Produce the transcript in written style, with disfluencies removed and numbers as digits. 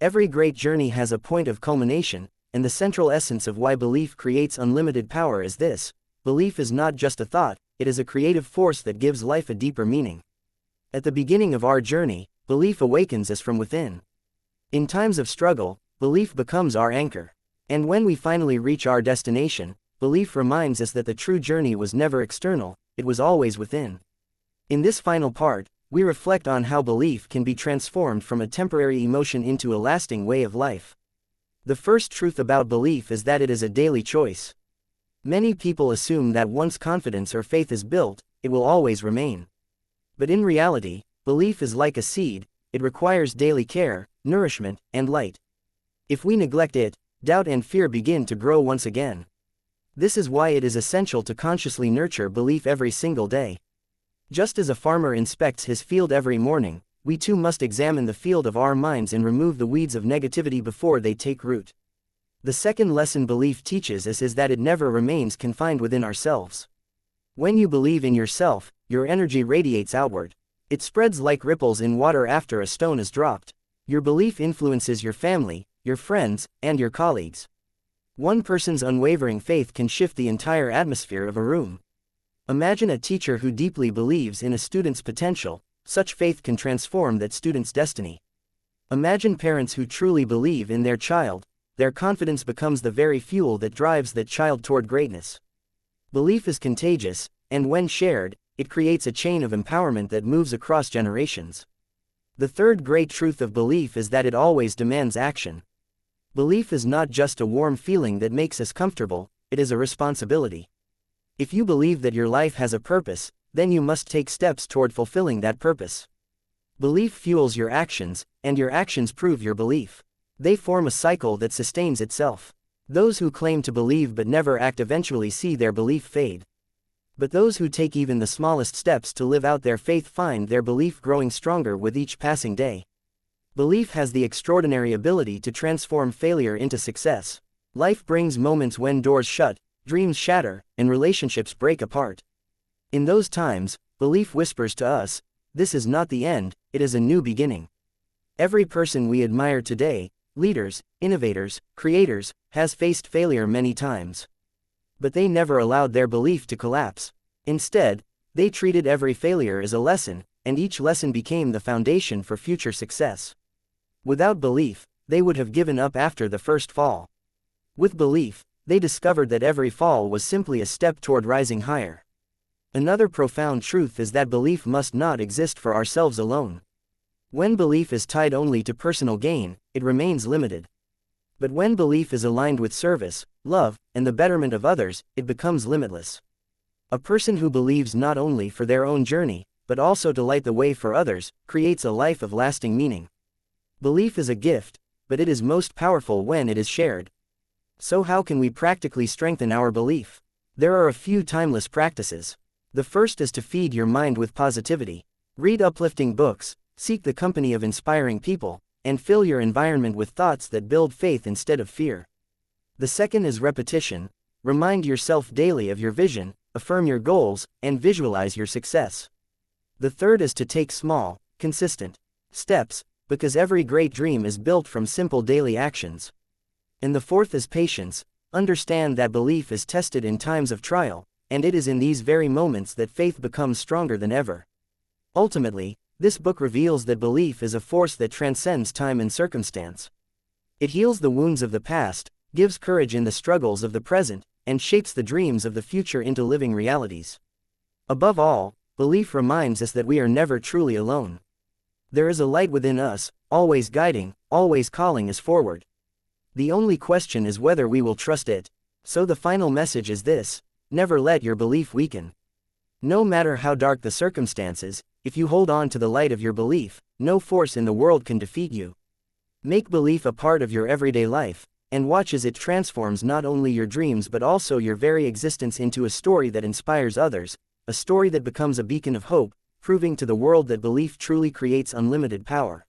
Every great journey has a point of culmination, and the central essence of why belief creates unlimited power is this: belief is not just a thought, it is a creative force that gives life a deeper meaning. At the beginning of our journey, belief awakens us from within. In times of struggle, belief becomes our anchor. And when we finally reach our destination, belief reminds us that the true journey was never external, it was always within. In this final part, we reflect on how belief can be transformed from a temporary emotion into a lasting way of life. The first truth about belief is that it is a daily choice. Many people assume that once confidence or faith is built, it will always remain. But in reality, belief is like a seed, it requires daily care, nourishment, and light. If we neglect it, doubt and fear begin to grow once again. This is why it is essential to consciously nurture belief every single day. Just as a farmer inspects his field every morning, we too must examine the field of our minds and remove the weeds of negativity before they take root. The second lesson belief teaches us is that it never remains confined within ourselves. When you believe in yourself, your energy radiates outward. It spreads like ripples in water after a stone is dropped. Your belief influences your family, your friends, and your colleagues. One person's unwavering faith can shift the entire atmosphere of a room. Imagine a teacher who deeply believes in a student's potential, such faith can transform that student's destiny. Imagine parents who truly believe in their child, their confidence becomes the very fuel that drives that child toward greatness. Belief is contagious, and when shared, it creates a chain of empowerment that moves across generations. The third great truth of belief is that it always demands action. Belief is not just a warm feeling that makes us comfortable, it is a responsibility. If you believe that your life has a purpose, then you must take steps toward fulfilling that purpose. Belief fuels your actions, and your actions prove your belief. They form a cycle that sustains itself. Those who claim to believe but never act eventually see their belief fade. But those who take even the smallest steps to live out their faith find their belief growing stronger with each passing day. Belief has the extraordinary ability to transform failure into success. Life brings moments when doors shut, dreams shatter, and relationships break apart. In those times, belief whispers to us, this is not the end, it is a new beginning. Every person we admire today, leaders, innovators, creators, has faced failure many times. But they never allowed their belief to collapse. Instead, they treated every failure as a lesson, and each lesson became the foundation for future success. Without belief, they would have given up after the first fall. With belief, they discovered that every fall was simply a step toward rising higher. Another profound truth is that belief must not exist for ourselves alone. When belief is tied only to personal gain, it remains limited. But when belief is aligned with service, love, and the betterment of others, it becomes limitless. A person who believes not only for their own journey, but also to light the way for others, creates a life of lasting meaning. Belief is a gift, but it is most powerful when it is shared. So how can we practically strengthen our belief? There are a few timeless practices. The first is to feed your mind with positivity. Read uplifting books, seek the company of inspiring people, and fill your environment with thoughts that build faith instead of fear. The second is repetition. Remind yourself daily of your vision, affirm your goals, and visualize your success. The third is to take small, consistent steps, because every great dream is built from simple daily actions. And the fourth is patience. Understand that belief is tested in times of trial, and it is in these very moments that faith becomes stronger than ever. Ultimately, this book reveals that belief is a force that transcends time and circumstance. It heals the wounds of the past, gives courage in the struggles of the present, and shapes the dreams of the future into living realities. Above all, belief reminds us that we are never truly alone. There is a light within us, always guiding, always calling us forward. The only question is whether we will trust it. So the final message is this: never let your belief weaken. No matter how dark the circumstances, if you hold on to the light of your belief, no force in the world can defeat you. Make belief a part of your everyday life, and watch as it transforms not only your dreams but also your very existence into a story that inspires others, a story that becomes a beacon of hope, proving to the world that belief truly creates unlimited power.